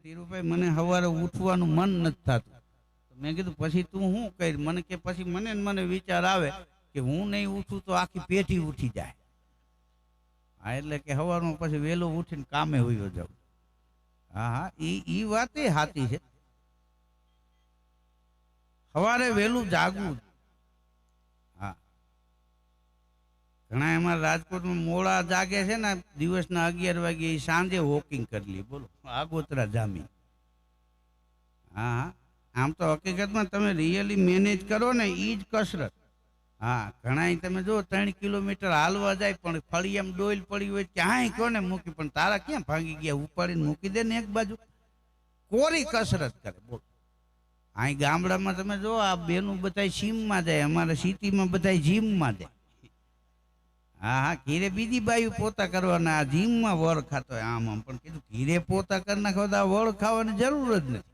ધીરુભાઈ મને સવારે ઉઠવાનું મન નથી થતું. મેં કીધું પછી તું શું કરી? મને કે પછી મને વિચાર આવે કે હું નહીં ઉઠું તો આખી પેઢી ઉઠી જાય. હા, એટલે કે સવારમાં પછી વહેલો ઉઠીને કામે હોયો જાઉં. હા હા, ઈ વાત એ સાચી છે. સવારે વહેલું જાગવું. હા, ઘણા અમારા રાજકોટમાં મોડા જાગે છે ને, દિવસના 11 વાગે સાંજે વોકિંગ કરી લે. બોલો, આગોતરા જામી. હા હા, આમ તો હકીકતમાં તમે રિયલી મેનેજ કરો ને એ જ કસરત. હા, ઘણા તમે જો 3 કિલોમીટર હાલવા જાય પણ ફળિયામ ડોઈલ પડી હોય ક્યાંય કોને મૂકી, પણ તારા ક્યાં ભાંગી ગયા? ઉપાડીને મૂકી દે ને એક બાજુ. કોરી કસરત કરે. બોલો, અહીં ગામડામાં તમે જો આ બેનું બધા જીમમાં જાય, અમારા સિટીમાં બધા જીમમાં જાય. હા હા, ઘીરે બીજી બાયુ પોતા કરવાના, આ જીમમાં વળ ખાતો હોય. આમ પણ કીધું ઘીરે પોતા કરી નાખો તો આ વળ ખાવાની જરૂર જ નથી.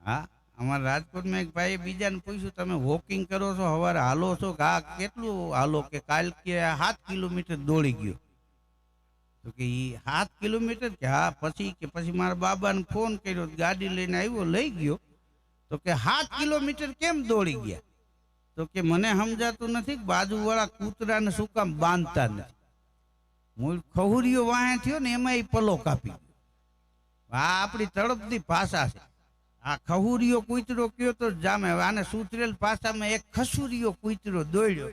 હા, અમારા રાજકોટમાં એક ભાઈ બીજાને પૂછ્યું, તમે વોકિંગ કરો છો, સવારે હાલો છો? હા, કેટલું હાલો? કે કાલ કે 7 કિલોમીટર દોડી ગયો. તો કે એ 7 કિલોમીટર? કે હા. પછી મારા બાબાને ફોન કર્યો, ગાડી લઈને આવ્યો, લઈ ગયો. તો કે 7 કિલોમીટર કેમ દોડી ગયા? તો કે મને સમજાતું નથી, બાજુવાળા કૂતરાને શું કામ બાંધતા નથી. મૂળ ખહુરીઓ વાહે થયો ને એમાં એ પલો કાપી. આ આપણી તળપદી ભાષા છે. આ ખહુરીઓ કૂતરો કયો તો જામે. આને સુતરેલ ભાષામાં એક ખસુરીઓ કૂતરો દોડ્યો,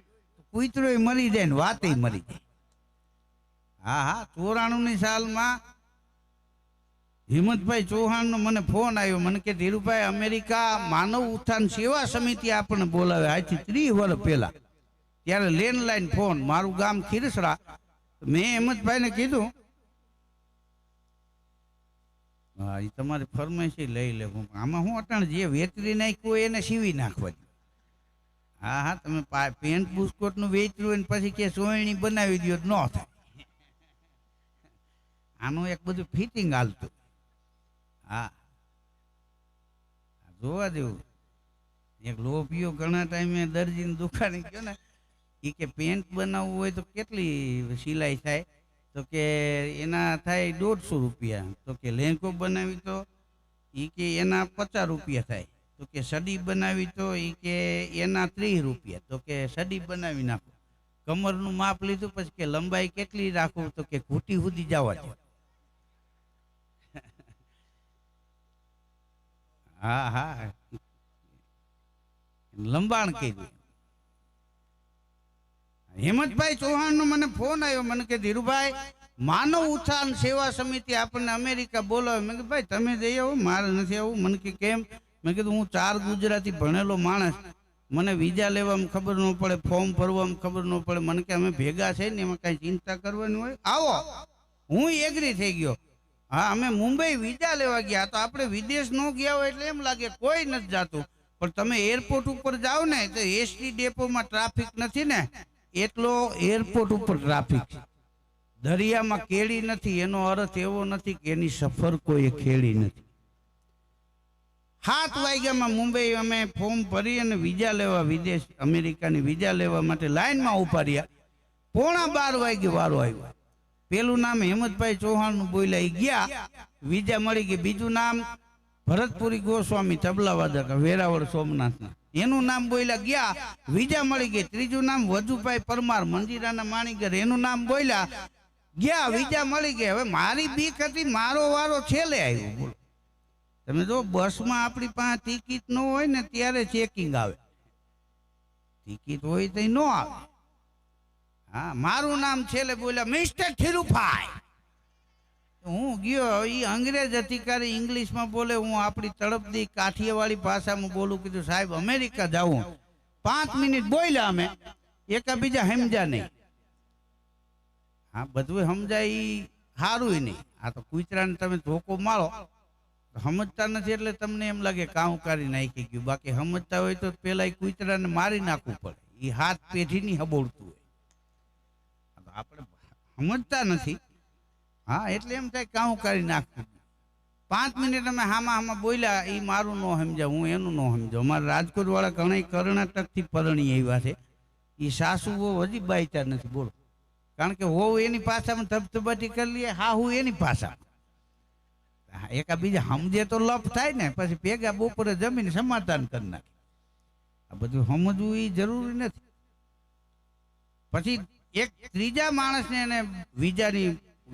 કૂતરો મરી જાય ને વાતે મરી જાય. હા હા, 94ની સાલમાં હિંમતભાઈ ચૌહાણનો મને ફોન આવ્યો. મને કે ધીરુભાઈ, અમેરિકા માનવ ઉત્થાન સેવા સમિતિ આપણને બોલાવે આજથી 30 વર્ષ પહેલા. ત્યારે લેન્ડલાઈન ફોન, મારું ગામ ખીરસરા. મેં હિંમતભાઈને કીધું, હા, એ તમારી ફરમાઈશ લઈ લે. આમાં હું અટાણ જે વેચરી નાખ્યું એને સીવી નાખવા. હા હા, તમે પેન્ટ બુસ્કોટનું વેચરું હોય ને પછી કે સોયણી બનાવી દો ન થાય. આનું એક બધું ફિટિંગ હાલતું. હા, જોવા જેવું. એક લોભીઓ ઘણા ટાઈમે દરજીની દુકાને ગયો ને, એ કે પેન્ટ બનાવવું હોય તો કેટલી સિલાઈ થાય? તો કે એના થાય 150 રૂપિયા. તો કે લેંઘો બનાવી તો એ કે એના 50 રૂપિયા થાય. તો કે સડી બનાવી તો એ કે એના 30 રૂપિયા. તો કે સડી બનાવી નાખો. કમરનું માપ લીધું, પછી કે લંબાઈ કેટલી રાખવું? તો કે ઘૂંટી સુધી જવા દો. હા હા, લંબાણ કીધું. હિંમતભાઈ ચૌહાણનો મને ફોન આવ્યો. મને કે ધીરુભાઈ, માનવ ઉત્થાન સેવા સમિતિ આપણને અમેરિકા બોલાવે. મેં કીધું ભાઈ તમે જઈ આવો, મારે નથી આવું. મને કે કેમ? મેં કીધું હું 4 ગુજરાતી ભણેલો માણસ, મને વિઝા લેવામાં ખબર ન પડે, ફોર્મ ભરવામાં ખબર ન પડે. મને કે અમે ભેગા છે ને, એમાં કઈ ચિંતા કરવાની હોય, આવો. હું એગ્રી થઈ ગયો. હા, અમે મુંબઈ વિઝા લેવા ગયા. તો આપણે વિદેશ ન ગયા હોય એટલે એમ લાગે કોઈ નથી જાતું, પણ તમે એરપોર્ટ ઉપર જાઓ ને તો એસટી ડેપોમાં ટ્રાફિક નથી ને એટલો એરપોર્ટ ઉપર ટ્રાફિક છે. દરિયામાં કેળી નથી એનો અર્થ એવો નથી કે એની સફર કોઈ ખેડી નથી. 7 વાગ્યામાં મુંબઈ અમે ફોર્મ ભરી અને વિઝા લેવા, વિદેશ અમેરિકાની વિઝા લેવા માટે લાઈનમાં ઉભા રહ્યા. 11:15 વાગે વારો આવ્યો. પેલું નામ હિંમતભાઈ ચૌહાણનું બોલ્યા, ગયા વિઝા મળી ગઈ. બીજું નામ ભરતપુરી ગોસ્વામી તબલાવાદક વેરાવળ સોમનાથના, એનું નામ બોલ્યા, ગયા વિઝા મળી ગઈ. ત્રીજું નામ વજુભાઈ પરમાર મંજીરાના માણીગર, એનું નામ બોલ્યા, ગયા વિઝા મળી ગઈ. હવે મારી બીક હતી, મારો વારો છેલ્લે આવ્યો. બોલો, તમે જો બસમાં આપણી પાસે ટિકિટ ન હોય ને ત્યારે ચેકિંગ આવે, ટિકિટ હોય તો ન આવે. હા, મારું નામ છેલ્લે બોલ્યા, મિસ્ટર ધીરુભાઈ. હું ગયો, એ અંગ્રેજ અધિકારી ઇંગ્લિશમાં બોલે, હું આપણી તળપદી કાઠિયાવાડી ભાષામાં બોલું. કીધું સાહેબ અમેરિકા જાઉં. 5 મિનિટ બોલ્યા અમે, એકાબીજા સમજ્યા નહીં. હા, બધું સમજાય સારું નહીં. આ તો કૂતરાને તમે ધોકો મારો, સમજતા નથી એટલે તમને એમ લાગે કામ કરી નાખી ગયું. બાકી સમજતા હોય તો પેલા એ કૂતરાને મારી નાખવું પડે. એ 7 પેઢીની હબોળતું હોય. આપણે સમજતા નથી. હા, એટલે એમ થાય કામ કરી નાખવું. 5 મિનિટ અમે હામાં બોલ્યા, એ મારું ન સમજાવ, હું એનું ન સમજાવ. અમારા રાજકોટ વાળા ઘણા કર્ણાટકથી પરણી આવ્યા છે. એ સાસુ બહુ હજી બાયતા નથી. બોલો, કારણ કે હોવ એની ભાષામાં ધબધબાટી કરી લઈએ, હા હું એની ભાષા. એકા બીજા સમજે તો લપ થાય ને, પછી ભેગા બપોરે જમીને સમાધાન કરી નાખે. આ બધું સમજવું એ જરૂરી નથી. પછી એક ત્રીજા માણસને એને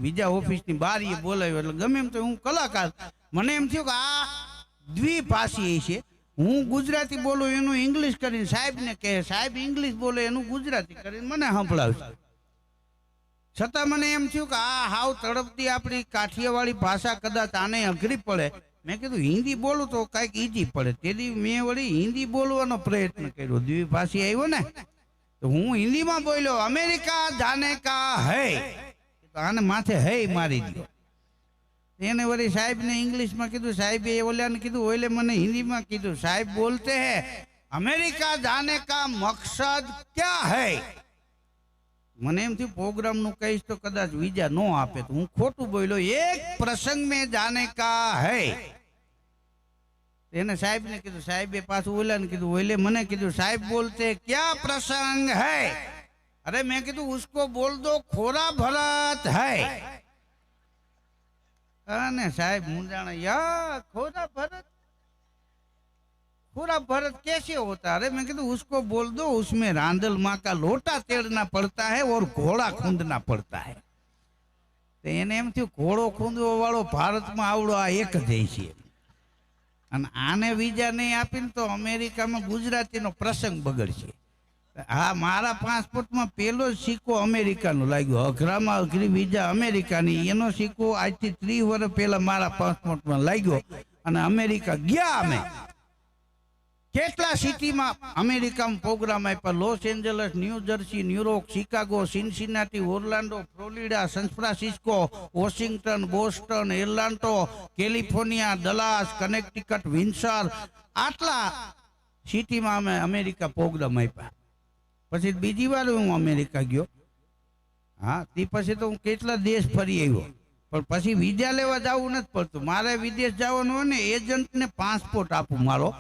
વિઝા ઓફિસની બારીએ બોલાવ્યો. એટલે ગમે એમ તો હું કલાકાર, મને એમ થયું કે આ દ્વિભાષી છે. હું ગુજરાતી બોલું એનું ઇંગ્લિશ કરીને સાહેબને કહે, સાહેબ ઇંગ્લિશ બોલે એનું ગુજરાતી કરીને મને સંભળાવશે. છતાં મને એમ થયું કે આ હાવ તડપતી આપણી કાઠિયાવાડી ભાષા કદાચ આને અઘરી પડે. મેં કીધું હિન્દી બોલું તો કાંઈક ઈજી પડે. તેથી મેં વળી હિન્દી બોલવાનો પ્રયત્ન કર્યો. દ્વિભાષી આવ્યો ને તો હું હિન્દીમાં બોલ્યો, અમેરિકા જાને કા હૈ. તો આને માથે હૈ મારી દીધો. એને વળી સાહેબને ઇંગ્લિશમાં કીધું. સાહેબે ઓલાને કીધું, ઓલે મને હિન્દીમાં કીધું. સાહેબ બોલતે હૈ અમેરિકા જાને કા મકસદ ક્યા હૈ. મને એમ થયું પ્રોગ્રામનું કહીશ તો કદાચ વિઝા ન આપે, તો હું ખોટું બોલ્યો, એક પ્રસંગ મેં જાને કા હૈ. એને સાહેબને કીધું. સાહેબે પાછું ઓલાને કીધું. ઓલે મને કીધું, સાહેબ બોલતે ક્યા પ્રસંગ હૈ. અરે મેં કીધું ઉસકો બોલ દો ખોરા ભરત હૈ. અને સાહેબ મુંજાણા, યા ખોરા ભરત, ખોरा भरत कैसे होता? अरे मैं कहता उसको बोल दो उसमें रांदल माँ का लोटा तेड़ना पड़ता है और घोड़ा खूंदना पड़ता है. એને એમ થયું ઘોડો ખૂંદવો વાળો ભારતમાં આવડો આ એક જ છે. અને આને વિઝા નહીં આપીને તો અમેરિકામાં ગુજરાતીનો પ્રસંગ બગડશે. હા, મારા પાસપોર્ટમાં પેલો જ સિક્કો અમેરિકાનો લાગ્યો. અઘરામાં અઘરી વિઝા અમેરિકાની. એનો સિક્કો આજથી 30 વર્ષ પહેલા મારા પાસપોર્ટમાં લાગ્યો અને અમેરિકા ગયા. અમે કેટલા સિટીમાં અમેરિકામાં પ્રોગ્રામ આપ્યા. Los Angeles, New Jersey, New York, Chicago, Cincinnati, Orlando, Florida, San Francisco, Washington, Boston, એર્લાન્ટો, કેલિફોર્નિયા, ડલાસ, કનેક્ટિકટ, વિન્સર, આટલા સિટીમાં અમે અમેરિકા પ્રોગ્રામ આપ્યા. પછી બીજી વાર હું અમેરિકા ગયો. હા, તે પછી તો હું કેટલા દેશ ફરી આવ્યો. પણ પછી વિઝા લેવા જવું નથી પડતું. મારે વિદેશ જવાનું હોય ને એજન્ટને પાસપોર્ટ આપું મારો.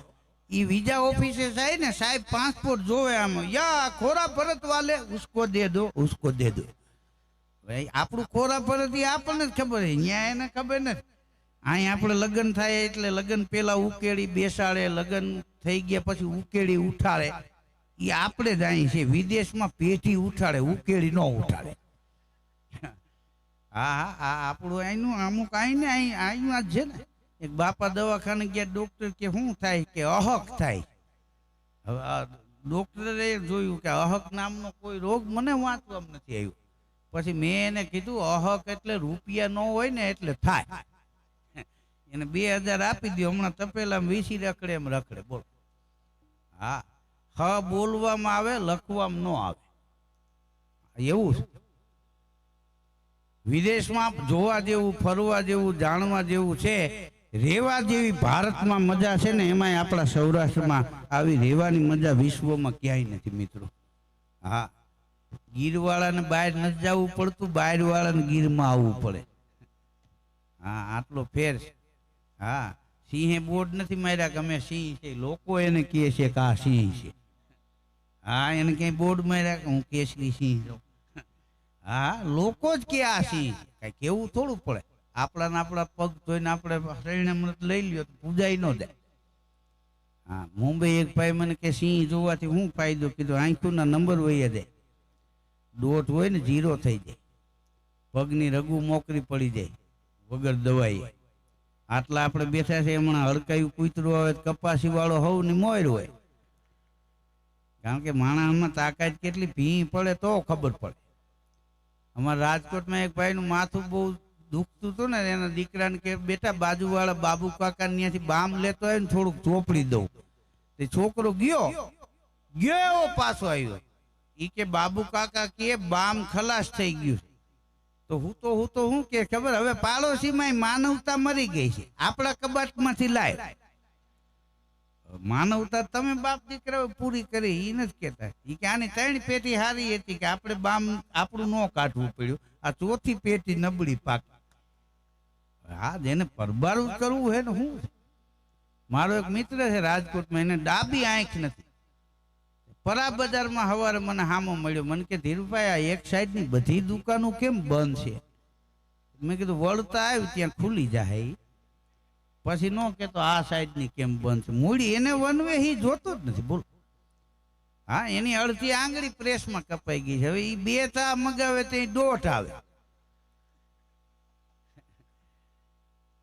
ये वीजा ऑफिसे है ना साहब पासपोर्ट जो है हम या खोरा भरत वाले उसको दे दो, उसको दे दो. भाई આપણું ખોરા ભરત આપણને જ ખબર છે. ન્યાય એને ખબર નથી. અહીં આપણે લગ્ન થાય એટલે લગ્ન પેલા ઉકેડી બેસાડે, લગ્ન થઈ ગયા પછી ઉકેડી ઉઠાડે. એ આપણે જ અહીં છે. વિદેશમાં પેટી ઉઠાડે, ઉકેડી ન ઉઠાડે. હા હા, આપણું અહીંનું અમુક અહીં ને અહીં જ છે ને. એક બાપા દવાખાને ગયા, ડોક્ટર કે શું થાય? કે અહક થાય. હવે આ ડોક્ટરે જોયું કે અહક નામનો કોઈ રોગ મને વાંચવામાં નથી આવ્યો. પછી મેં એને કીધું અહક એટલે રૂપિયા ન હોય ને એટલે થાય. એને 2000 આપી દો. હમણાં તપેલામાં વીસી રખડે એમ રખડે. બોલો. હા, હ બોલવામાં આવે, લખવામાં ન આવે. એવું છે. વિદેશમાં જોવા જેવું, ફરવા જેવું, જાણવા જેવું છે. રેવા જેવી ભારતમાં મજા છે ને, એમાંય આપણા સૌરાષ્ટ્રમાં આવી રેવાની મજા વિશ્વમાં ક્યાંય નથી મિત્રો. હા, ગીરવાળાને બહાર નથી જવું પડતું, બહાર વાળાને ગીરમાં આવવું પડે. હા, આટલો ફેર છે. હા, સિંહે બોર્ડ નથી માર્યા કે અમે સિંહ છે. લોકો એને કહે છે કે આ સિંહ છે. હા, એને કઈ બોર્ડ માર્યા કે હું કેસરી સિંહ છું. હા, લોકો જ કે આ સિંહ છે. કઈ કેવું થોડું પડે. આપણા પગ ધોઈને આપણે શરણામૃત લઈ લ્યો તો પૂજાઈ ન જાય. હા, મુંબઈ એક ભાઈ મને કે સિંહ જોવાથી શું ફાયદો? કીધું આંખોના નંબર વહી જાય. દોઢ હોય ને 0 થઈ જાય. પગની રગુ મોકરી પડી જાય વગર દવાઈ. આટલા આપણે બેઠા છે. હમણાં હડકાયું કૂતરું આવે, કપાસી વાળો હોવ ને મોર હોય. કારણ કે માણસમાં તાકાત કેટલી ભી પડે તો ખબર પડે. અમારા રાજકોટમાં એક ભાઈનું માથું બહુ દુખતું હતું ને, એના દીકરાને કે બેટા બાજુવાળા બાબુ કાકા ત્યાંથી બામ લેતો હોય ને થોડુંક ચોપડી દઉં. તે છોકરો ગયો પાછો આવ્યો. ઈ કે બાબુ કાકા કે બામ ખલાસ થઈ ગયું. તો હું તો હું કે ખબર, હવે પાડોશીમાં માનવતા મરી ગઈ છે. આપણા કબાટમાંથી લાય માનવતા તમે બાપ દીકરાઓ પૂરી કરી એ નથી કેતા. એ કે આની 3 પેટી હારી હતી કે આપણે બામ આપણું ન કાઢવું પડ્યું. આ 4થી પેટી નબળી પાક. હા, જેને પરબારું કરવું હે ને. હું મારો એક મિત્ર છે રાજકોટમાં, એને ડાબી આંખ નથી. પરા બજારમાં સવારે મને હામો મળ્યો. મને કે ધીરુભાઈ આ એક સાઈડની બધી દુકાનો કેમ બંધ છે? મેં કીધું વળતા આવ્યું ત્યાં ખુલી જાય. પછી નો કે તો આ સાઈડની કેમ બંધ છે. મૂડી એને વનવે એ જોતો જ નથી. બોલ, હા, એની અડધી આંગળી પ્રેસમાં કપાઈ ગઈ છે. હવે એ 2 ચા મગાવે તો 1.5 આવે.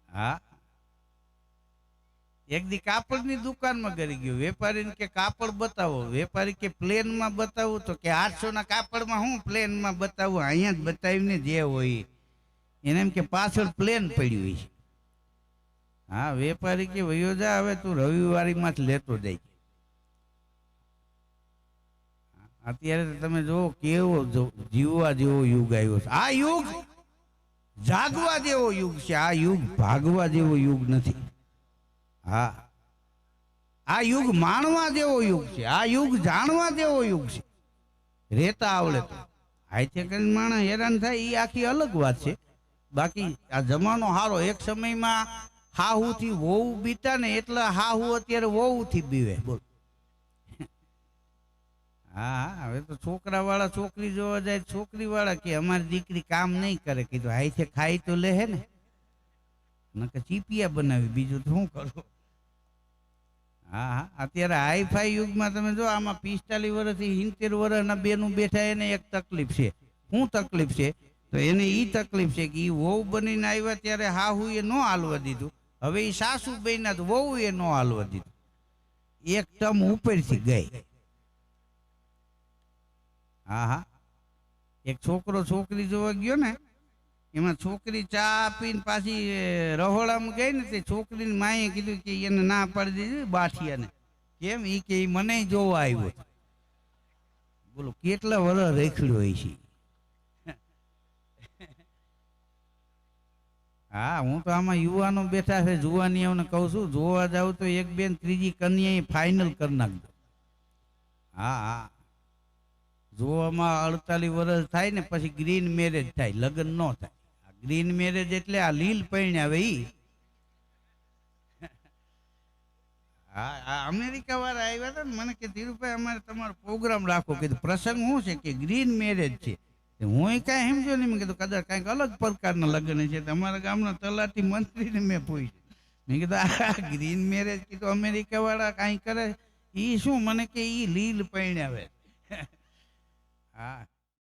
હા, એક દી કાપડની દુકાનમાં કરી ગયો. વેપારીને કે કાપડ બતાવો. વેપારી કે પ્લેનમાં બતાવું. તો કે 800 ના કાપડમાં હું પ્લેનમાં બતાવું, અહીંયા જ બતાવીને જે હોય એને એમ કે પાછળ પ્લેન પડ્યું હોય છે. હા, વેપારી કે વયો જા, હવે તું રવિવારીમાં જ લેતો જાય. અત્યારે તો તમે જો કેવો જીવવા જેવો યુગ આવ્યો છે. આ યુગ જાગવા જેવો યુગ છે. આ યુગ ભાગવા જેવો યુગ નથી. હા, આ યુગ માણવા જેવો યુગ છે. આ યુગ જાણવા જેવો યુગ છે. રેતા આવડે તો હાથે કરીને માણસ હેરાન થાય એ આખી અલગ વાત છે. બાકી આ જમાનો હારો. એક સમયમાં હાહુથી વહુ બીતા ને એટલે હાહુ અત્યારે વહુથી બીવે. બોલ, હા, હવે તો છોકરા વાળા છોકરી જોવા જાય, છોકરી વાળા કે અમારી દીકરી કામ નહીં કરે. કીધું હાથે ખાઈ તો લે હે ને, નકર ચીપિયા બનાવી, બીજું તો શું કરું. હા, હા, અત્યારે હાઈફાઈ યુગમાં તમે જો આમાં 45 વર્ષથી 70 વર્ષના બેનું બેઠા, એને એક તકલીફ છે. શું તકલીફ છે? તો એને ઈ તકલીફ છે કે ઈ વહુ બનીને આવ્યા ત્યારે હાહુએ ન હાલવા દીધું. હવે ઈ સાસુ બન્યા તો વહુએ ન હાલવા દીધું. એક ટમ ઉપરથી ગઈ. હા, હા, એક છોકરો છોકરી જોવા ગયો ને, એમાં છોકરી ચા આપીને પાછી રહોડામાં ગઈ ને, તે છોકરીની માએ કીધું કે એને ના પાડી દીધી બાઠિયાને. કેમ? ઈ કે ઈ મને જોવા આવ્યો. બોલો, કેટલા વર્ષ રેખડ્યો હોય છે. હા, હું તો આમાં યુવાનો બેઠા છે, જુવાનીઓને કહું છું, જોવા જાવ તો 1 2 ને ત્રીજી કન્યા ફાઇનલ કરી નાખજો. હા, હા, જોવામાં 48 વર્ષ થાય ને પછી ગ્રીન મેરેજ થાય, લગ્ન ન થાય. ગ્રીન મેરેજ એટલે આ લીલ પરણ્યા ઈ. હા, આ અમેરિકા વાળા આવ્યા હતા ને, મને કે ધીરુભાઈ અમારે તમારો પ્રોગ્રામ રાખો. કીધું પ્રસંગ શું છે? કે ગ્રીન મેરેજ છે. હું કાંઈ સમજો નહીં. મેં કીધું કદાચ કાંઈક અલગ પ્રકારના લગ્ન છે. તમારા ગામના તલાટી મંત્રીને મેં પૂછ્યું. મેં કીધું આ ગ્રીન મેરેજ કીધું અમેરિકા વાળા કાંઈ કરે ઈ શું? મને કે ઈ લીલ પરણાવે. હા,